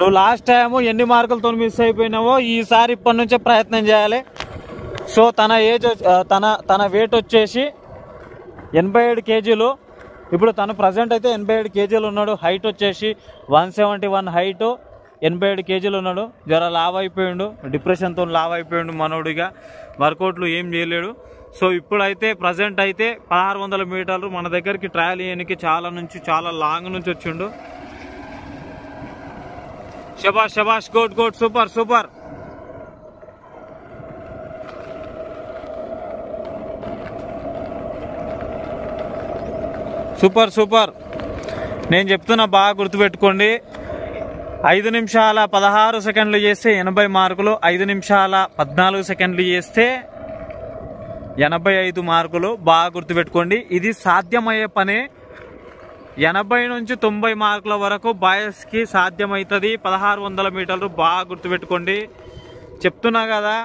నువ్వు last time ఎన్ని మార్కులతో మిస్ అయిపోయినావో ఈసారి ఇప్పటి నుంచే ప్రయత్నం చేయాలి. సో తన ఏజ్ తన వెయిట్ వచ్చేసి 87 కేజీలు. ఇప్పుడు తను ప్రజెంట్ అయితే 87 కేజీలు ఉన్నాడు. హైట్ వచ్చేసి 171 హైట్, 87 కేజీలు ఉన్నాడు. జర లావ్ అయిపోయాడు, డిప్రెషన్తో లావ్ అయిపోయాడు మనోడిగా. వర్కౌట్లు ఏం చేయలేడు. సో ఇప్పుడైతే ప్రజెంట్ అయితే 1600 మీటర్లు మన దగ్గరికి ట్రయల్ చేయడానికి చాలా లాంగ్ నుంచి వచ్చిండు. శబాష్ శబాష్, good good, super super. Super super. నేను చెప్తున్నా బాగా గుర్తుపెట్టుకోండి. 5 నిమిషాల 16 సెకండ్లు చేస్తే 80 మార్కులు, 5 నిమిషాల 14 సెకండ్లు చేస్తే 85 మార్కులు. బాగా గుర్తుపెట్టుకోండి, ఇది సాధ్యమయ్యే పనే. 80 నుంచి 90 మార్కుల వరకు బాయ్స్కి సాధ్యమవుతుంది 1600 మీటర్లు. బాగా గుర్తుపెట్టుకోండి, చెప్తున్నా కదా.